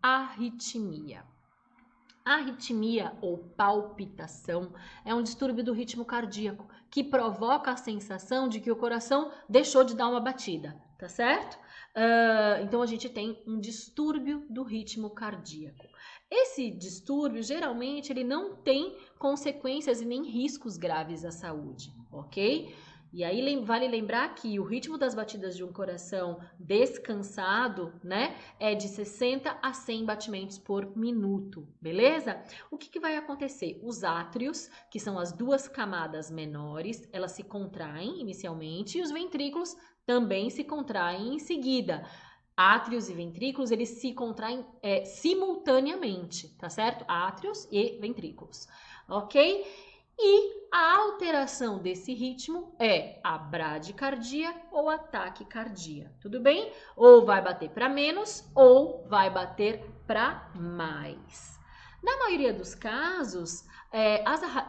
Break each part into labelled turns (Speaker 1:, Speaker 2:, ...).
Speaker 1: arritmia. Arritmia ou palpitação é um distúrbio do ritmo cardíaco que provoca a sensação de que o coração deixou de dar uma batida, tá certo? Então a gente tem um distúrbio do ritmo cardíaco. Esse distúrbio geralmente ele não tem consequências e nem riscos graves à saúde, ok? E aí vale lembrar que o ritmo das batidas de um coração descansado, né, é de 60 a 100 batimentos por minuto, beleza? O que vai acontecer? Os átrios, que são as duas camadas menores, elas se contraem inicialmente e os ventrículos também se contraem em seguida. Átrios e ventrículos, eles se contraem simultaneamente, tá certo? Átrios e ventrículos, ok? E a alteração desse ritmo é a bradicardia ou a taquicardia, tudo bem? Ou vai bater para menos ou vai bater para mais. Na maioria dos casos,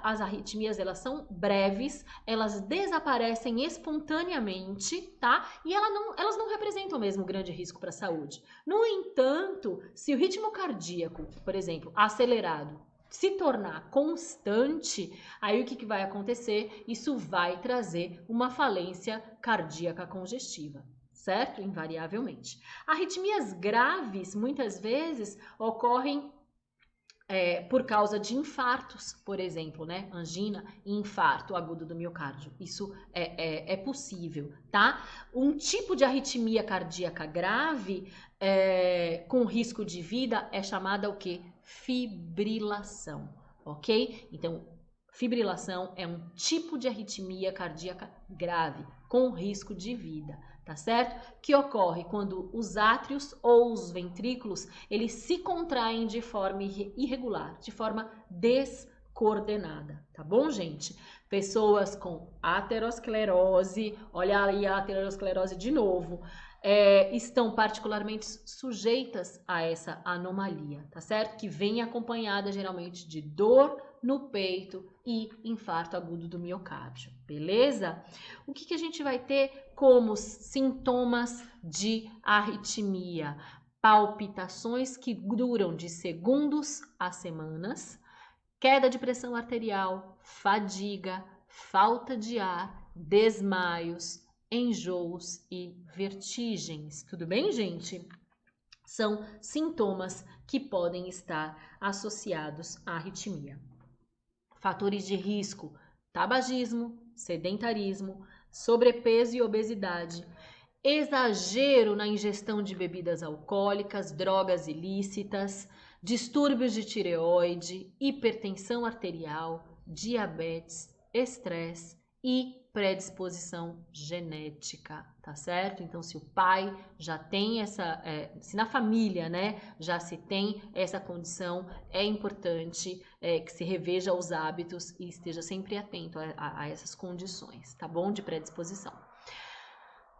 Speaker 1: as arritmias elas são breves, elas desaparecem espontaneamente, tá? E elas não representam mesmo grande risco para a saúde. No entanto, se o ritmo cardíaco, por exemplo, acelerado, se tornar constante, aí o que vai acontecer? Isso vai trazer uma falência cardíaca congestiva, certo? Invariavelmente. Arritmias graves, muitas vezes, ocorrem por causa de infartos, por exemplo, né? Angina e infarto agudo do miocárdio. Isso é possível, tá? Um tipo de arritmia cardíaca grave com risco de vida é chamada o quê? Fibrilação, ok? Então, fibrilação é um tipo de arritmia cardíaca grave com risco de vida, tá certo? Que ocorre quando os átrios ou os ventrículos, eles se contraem de forma irregular, de forma descoordenada, tá bom, gente? Pessoas com aterosclerose, olha aí a aterosclerose de novo, estão particularmente sujeitas a essa anomalia, tá certo? Que vem acompanhada geralmente de dor no peito e infarto agudo do miocárdio, beleza? O que a gente vai ter como sintomas de arritmia? Palpitações que duram de segundos a semanas, queda de pressão arterial, fadiga, falta de ar, desmaios, enjoos e vertigens. Tudo bem, gente? São sintomas que podem estar associados à arritmia. Fatores de risco: tabagismo, sedentarismo, sobrepeso e obesidade, exagero na ingestão de bebidas alcoólicas, drogas ilícitas, distúrbios de tireoide, hipertensão arterial, diabetes, estresse e predisposição genética, tá certo? Então, se o pai já tem se na família, né, já se tem essa condição, é importante que se reveja os hábitos e esteja sempre atento a essas condições, tá bom? De predisposição.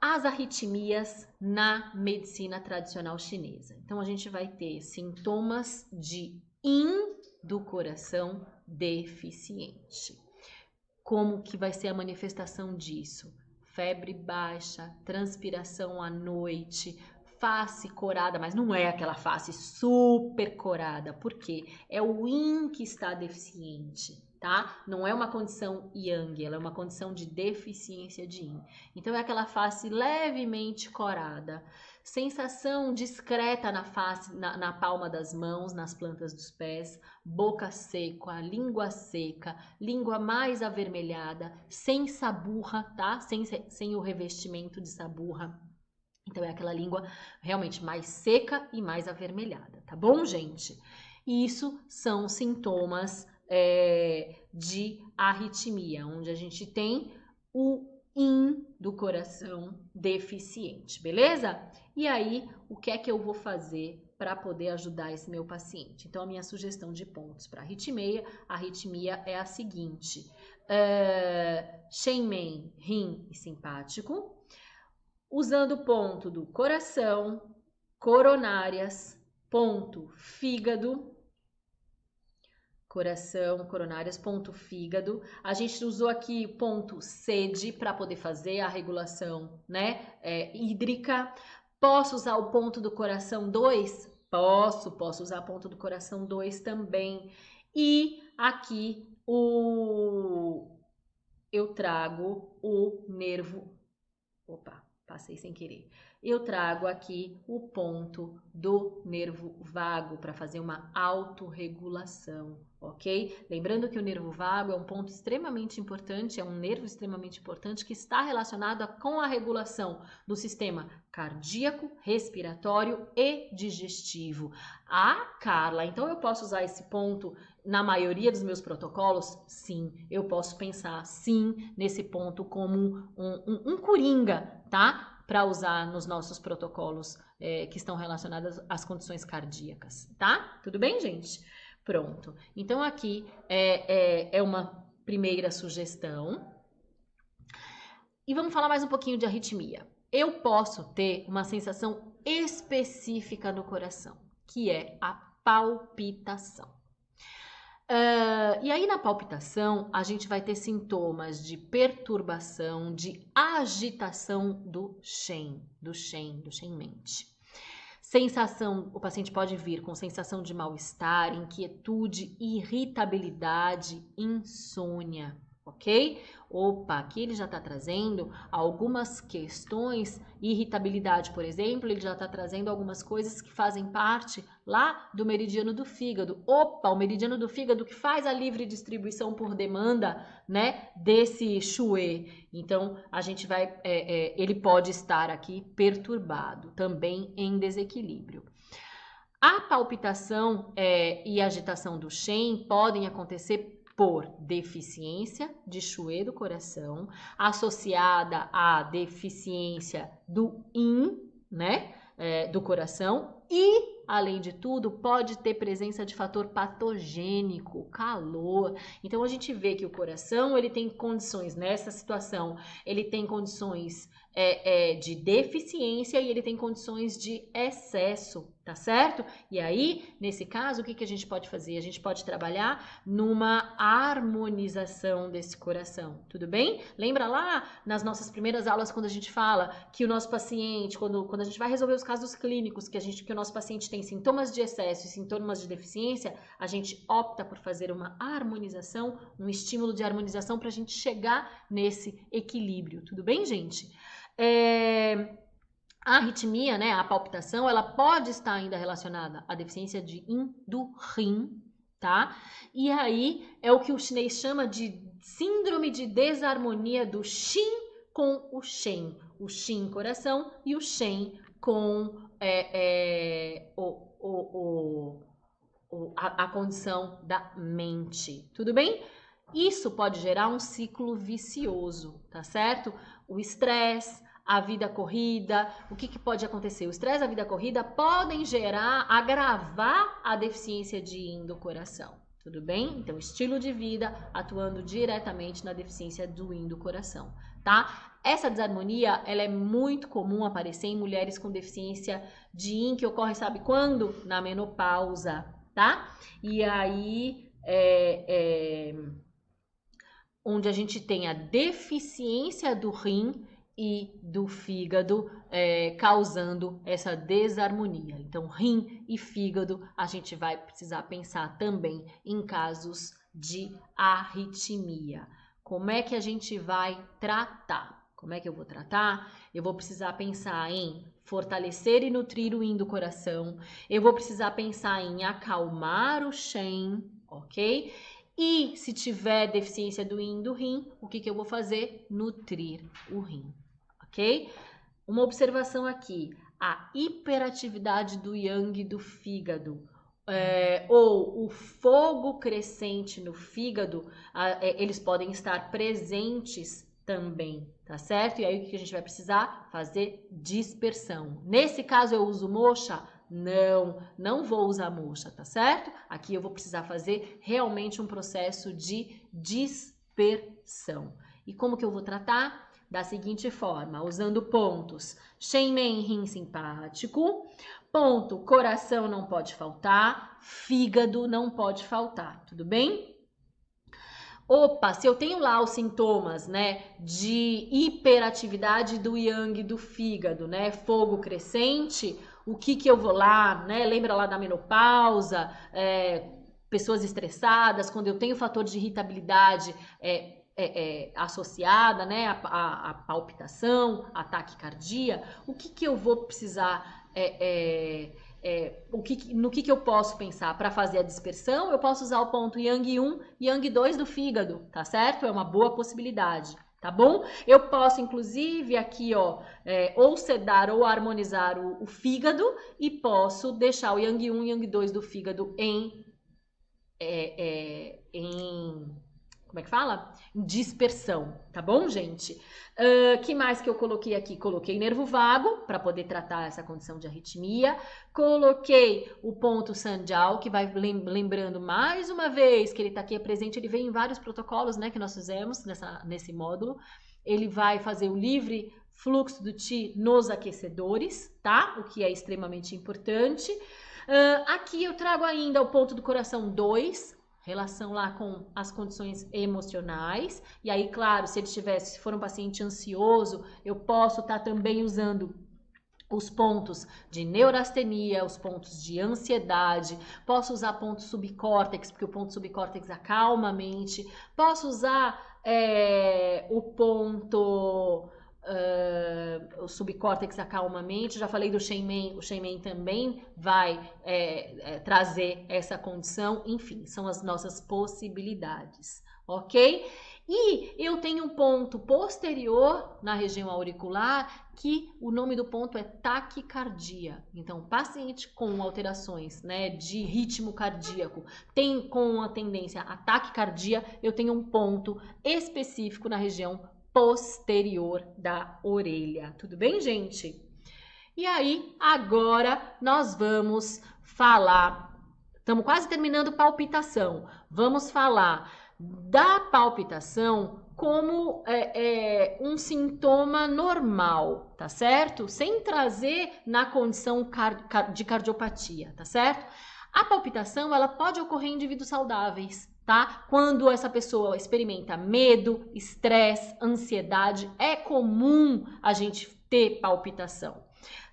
Speaker 1: As arritmias na medicina tradicional chinesa. Então, a gente vai ter sintomas de yin do coração deficiente. Como que vai ser a manifestação disso? Febre baixa, transpiração à noite, face corada, mas não é aquela face super corada, porque é o yin que está deficiente, tá? Não é uma condição yang, ela é uma condição de deficiência de yin. Então é aquela face levemente corada, sensação discreta na face, na palma das mãos, nas plantas dos pés, boca seca, língua mais avermelhada, sem saburra, tá? Sem o revestimento de saburra. Então é aquela língua realmente mais seca e mais avermelhada, tá bom, gente? Isso são sintomas de arritmia, onde a gente tem o yin do coração deficiente, beleza? E aí, o que é que eu vou fazer para poder ajudar esse meu paciente? Então, a minha sugestão de pontos para arritmia é a seguinte: Shenmen, rim e simpático, usando o ponto do coração, coronárias, ponto fígado, coração, coronárias, ponto fígado. A gente usou aqui ponto sede para poder fazer a regulação, né, hídrica. Posso usar o ponto do coração 2? Posso usar a ponta do coração 2 também. E aqui eu trago o nervo. Opa, passei sem querer. Eu trago aqui o ponto do nervo vago para fazer uma autorregulação, ok? Lembrando que o nervo vago é um ponto extremamente importante, é um nervo extremamente importante que está relacionado com a regulação do sistema cardíaco, respiratório e digestivo. Ah, Carla, então eu posso usar esse ponto na maioria dos meus protocolos? Sim, eu posso pensar sim nesse ponto como um coringa, tá? Para usar nos nossos protocolos que estão relacionados às condições cardíacas, tá? Tudo bem, gente? Pronto. Então, aqui é uma primeira sugestão. E vamos falar mais um pouquinho de arritmia. Eu posso ter uma sensação específica no coração, que é a palpitação. E aí na palpitação a gente vai ter sintomas de perturbação, de agitação do Shen mente. Sensação, o paciente pode vir com sensação de mal-estar, inquietude, irritabilidade, insônia, ok? Opa, aqui ele já está trazendo algumas questões, irritabilidade, por exemplo, ele já está trazendo algumas coisas que fazem parte lá do meridiano do fígado. Opa, o meridiano do fígado que faz a livre distribuição por demanda, né, desse Xue. Então, a gente vai, ele pode estar aqui perturbado, também em desequilíbrio. A palpitação e agitação do Shen podem acontecer por deficiência de Xue do coração, associada à deficiência do Yin, né, do coração, e, além de tudo, pode ter presença de fator patogênico, calor. Então, a gente vê que o coração, ele tem condições, nessa situação, ele tem condições de deficiência e ele tem condições de excesso, tá certo? E aí, nesse caso, o que a gente pode fazer? A gente pode trabalhar numa harmonização desse coração, tudo bem? Lembra lá nas nossas primeiras aulas quando a gente fala que o nosso paciente, quando a gente vai resolver os casos clínicos, que o nosso paciente tem sintomas de excesso e sintomas de deficiência, a gente opta por fazer uma harmonização, um estímulo de harmonização para a gente chegar nesse equilíbrio, tudo bem, gente? A arritmia, né, a palpitação, ela pode estar ainda relacionada à deficiência de Yin do Rim, tá? E aí é o que o chinês chama de síndrome de desarmonia do Xin com o Shen. O Xin coração e o Shen com a condição da mente, tudo bem? Isso pode gerar um ciclo vicioso, tá certo? O estresse, a vida corrida, o que pode acontecer? O estresse, a vida corrida podem agravar a deficiência de Yin do coração, tudo bem? Então, estilo de vida atuando diretamente na deficiência do Yin do coração, tá? Essa desarmonia, ela é muito comum aparecer em mulheres com deficiência de Yin, que ocorre, sabe quando? Na menopausa, tá? E aí, onde a gente tem a deficiência do rim e do fígado causando essa desarmonia. Então, rim e fígado, a gente vai precisar pensar também em casos de arritmia. Como é que a gente vai tratar? Como é que eu vou tratar? Eu vou precisar pensar em fortalecer e nutrir o Yin do coração. Eu vou precisar pensar em acalmar o Shen, ok? E se tiver deficiência do Yin do Rim, o que eu vou fazer? Nutrir o Rim, ok? Uma observação aqui, a hiperatividade do Yang do fígado, ou o fogo crescente no fígado, eles podem estar presentes também, tá certo? E aí o que a gente vai precisar? Fazer dispersão. Nesse caso eu uso moxa? Não vou usar moxa, tá certo? Aqui eu vou precisar fazer realmente um processo de dispersão. E como que eu vou tratar? Da seguinte forma, usando pontos Shen Men Rim simpático, ponto coração não pode faltar, fígado não pode faltar, tudo bem? opa, se eu tenho lá os sintomas, né, de hiperatividade do yang do fígado, né, fogo crescente, o que eu vou lá, né, lembra lá da menopausa, pessoas estressadas, quando eu tenho fator de irritabilidade associada, né, a palpitação, a taquicardia, o que eu vou precisar no que eu posso pensar para fazer a dispersão? Eu posso usar o ponto Yang 1 e Yang 2 do fígado, tá certo? É uma boa possibilidade, tá bom? Eu posso, inclusive, aqui, ó, ou sedar ou harmonizar o fígado e posso deixar o Yang 1 e Yang 2 do fígado em como é que fala? Dispersão, tá bom, gente? Que mais que eu coloquei aqui? Coloquei nervo vago para poder tratar essa condição de arritmia. Coloquei o ponto Sanjiao, que vai lembrando mais uma vez que ele está aqui presente. Ele vem em vários protocolos, né, que nós fizemos nesse módulo. Ele vai fazer o livre fluxo do Qi nos aquecedores, tá? O que é extremamente importante. Aqui eu trago ainda o ponto do coração 2, relação lá com as condições emocionais. E aí, claro, se for um paciente ansioso, eu posso estar também usando os pontos de neurastenia, os pontos de ansiedade, posso usar ponto subcórtex, porque o ponto subcórtex acalma a mente, posso usar o ponto... o subcórtex acalma a mente, já falei do Shenmen, o Shenmen também vai trazer essa condição, enfim, são as nossas possibilidades, ok? E eu tenho um ponto posterior na região auricular, que o nome do ponto é taquicardia. Então, paciente com alterações, né, de ritmo cardíaco, tem com a tendência a taquicardia, eu tenho um ponto específico na região posterior da orelha. Tudo bem, gente? E aí, agora nós vamos falar, estamos quase terminando palpitação, vamos falar da palpitação como um sintoma normal, tá certo? Sem trazer na condição de cardiopatia, tá certo? A palpitação, ela pode ocorrer em indivíduos saudáveis, tá? Quando essa pessoa experimenta medo, estresse, ansiedade, é comum a gente ter palpitação.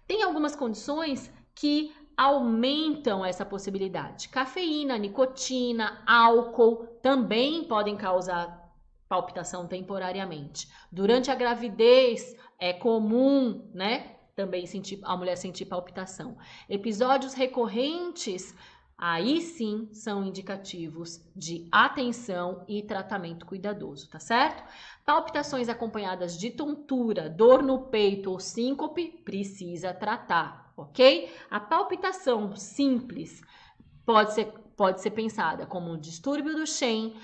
Speaker 1: Tem algumas condições que aumentam essa possibilidade. Cafeína, nicotina, álcool também podem causar palpitação temporariamente. Durante a gravidez é comum, né, também a mulher sentir palpitação. Episódios recorrentes, aí sim são indicativos de atenção e tratamento cuidadoso, tá certo? Palpitações acompanhadas de tontura, dor no peito ou síncope, precisa tratar, ok? A palpitação simples pode ser pensada como um distúrbio do Shen,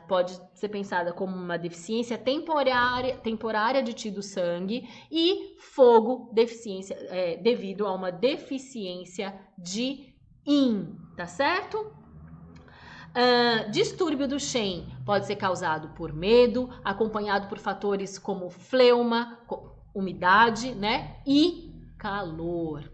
Speaker 1: pode ser pensada como uma deficiência temporária de Qi do sangue e fogo, devido a uma deficiência de Yin, tá certo? Distúrbio do Shen pode ser causado por medo, acompanhado por fatores como fleuma, umidade, né? E calor.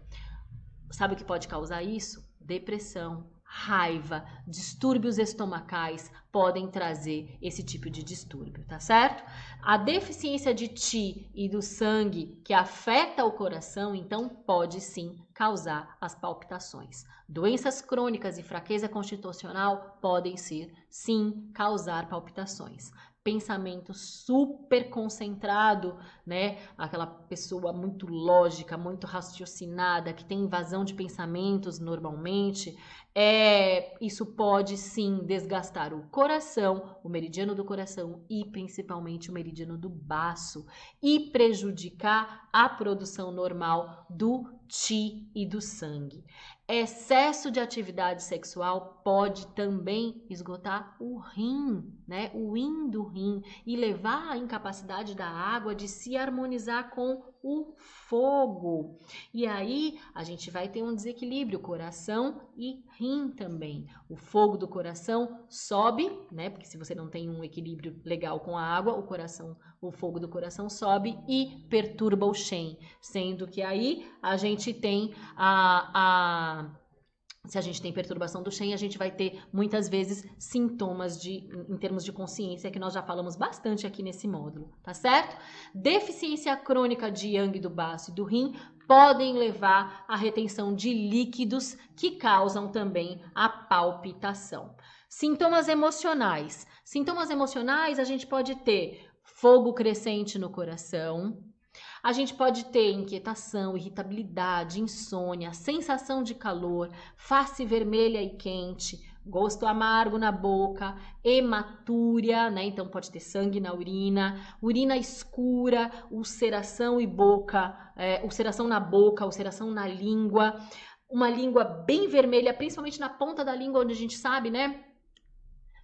Speaker 1: Sabe o que pode causar isso? Depressão, raiva, distúrbios estomacais podem trazer esse tipo de distúrbio, tá certo? A deficiência de Qi e do sangue que afeta o coração, então, pode sim causar as palpitações. Doenças crônicas e fraqueza constitucional podem sim causar palpitações. Pensamento super concentrado, né? Aquela pessoa muito lógica, muito raciocinada, que tem invasão de pensamentos normalmente, isso pode sim desgastar o coração, o meridiano do coração e principalmente o meridiano do baço e prejudicar a produção normal do Qi e do sangue. Excesso de atividade sexual pode também esgotar o rim, né? O yin do rim e levar à incapacidade da água de se harmonizar com o fogo. E aí a gente vai ter um desequilíbrio, coração e rim também. O fogo do coração sobe, né? Porque se você não tem um equilíbrio legal com a água, o fogo do coração sobe e perturba o Shen, sendo que aí a gente tem Se a gente tem perturbação do Shen, a gente vai ter muitas vezes sintomas em termos de consciência, que nós já falamos bastante aqui nesse módulo, tá certo? Deficiência crônica de Yang do baço e do rim podem levar à retenção de líquidos que causam também a palpitação. Sintomas emocionais. Sintomas emocionais, a gente pode ter fogo crescente no coração. A gente pode ter inquietação, irritabilidade, insônia, sensação de calor, face vermelha e quente, gosto amargo na boca, hematúria, né? Então pode ter sangue na urina, urina escura, ulceração ulceração na boca, ulceração na língua, uma língua bem vermelha, principalmente na ponta da língua, onde a gente sabe, né?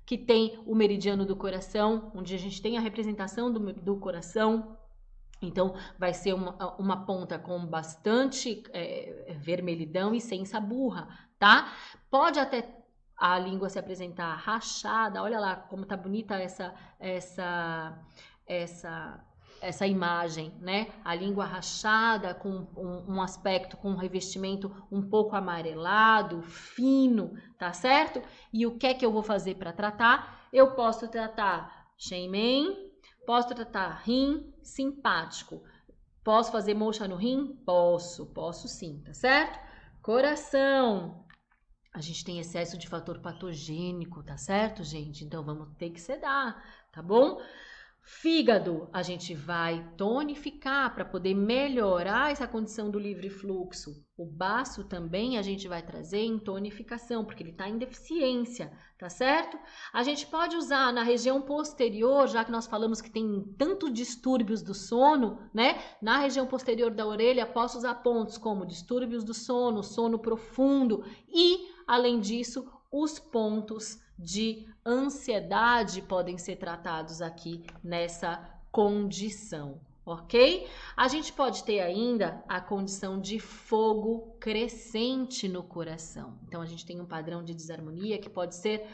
Speaker 1: Que tem o meridiano do coração, onde a gente tem a representação do coração. Então, vai ser uma ponta com bastante vermelhidão e sem saburra, tá? Pode até a língua se apresentar rachada. Olha lá como tá bonita essa imagem, né? A língua rachada com um aspecto, com um revestimento um pouco amarelado, fino, tá certo? E o que é que eu vou fazer para tratar? Eu posso tratar Shen Men, posso tratar rim simpático. Posso fazer moxa no rim? Posso sim, tá certo? Coração. A gente tem excesso de fator patogênico, tá certo, gente? Então vamos ter que sedar, tá bom? Fígado, a gente vai tonificar para poder melhorar essa condição do livre fluxo. O baço também a gente vai trazer em tonificação, porque ele está em deficiência, tá certo? A gente pode usar na região posterior, já que nós falamos que tem tantos distúrbios do sono, né? Na região posterior da orelha, posso usar pontos como distúrbios do sono, sono profundo e, além disso, os pontos de ansiedade podem ser tratados aqui nessa condição, ok? A gente pode ter ainda a condição de fogo crescente no coração. Então, a gente tem um padrão de desarmonia que pode ser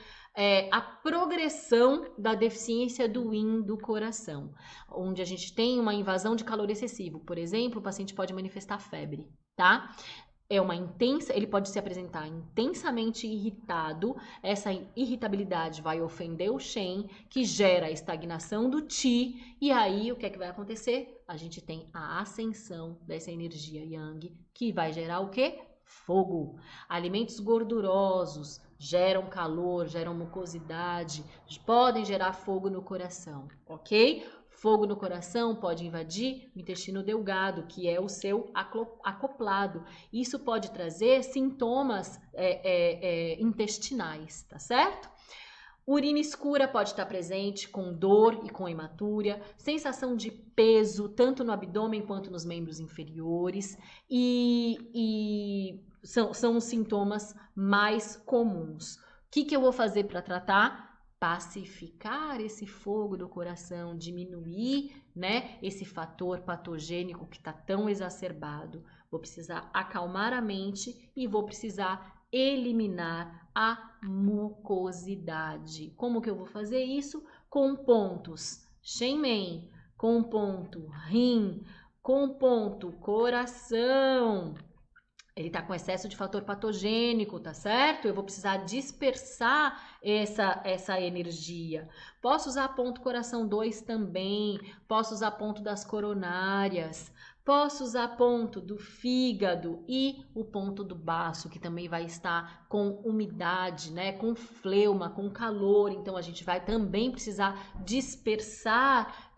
Speaker 1: a progressão da deficiência do yin do coração, onde a gente tem uma invasão de calor excessivo. Por exemplo, o paciente pode manifestar febre, tá? Ele pode se apresentar intensamente irritado, essa irritabilidade vai ofender o Shen, que gera a estagnação do Qi, e aí o que é que vai acontecer? A gente tem a ascensão dessa energia Yang, que vai gerar o quê? Fogo. Alimentos gordurosos geram calor, geram mucosidade, podem gerar fogo no coração, ok? Fogo no coração pode invadir o intestino delgado, que é o seu acoplado. Isso pode trazer sintomas intestinais, tá certo? Urina escura pode estar presente com dor e com hematúria, sensação de peso tanto no abdômen quanto nos membros inferiores e são os sintomas mais comuns. O que eu vou fazer para tratar? Pacificar esse fogo do coração, diminuir, né, esse fator patogênico que está tão exacerbado. Vou precisar acalmar a mente e vou precisar eliminar a mucosidade. Como que eu vou fazer isso? Com pontos Shen Men, com ponto rim, com ponto coração. Ele está com excesso de fator patogênico, tá certo? Eu vou precisar dispersar essa energia. Posso usar ponto coração 2 também, posso usar ponto das coronárias, posso usar ponto do fígado e o ponto do baço, que também vai estar com umidade, né? Com fleuma, com calor. Então, a gente vai também precisar dispersar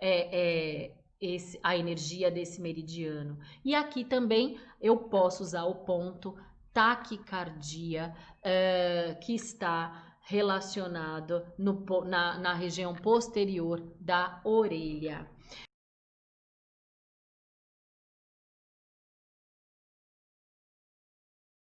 Speaker 1: a energia desse meridiano. E aqui também eu posso usar o ponto taquicardia, que está relacionado na região posterior da orelha.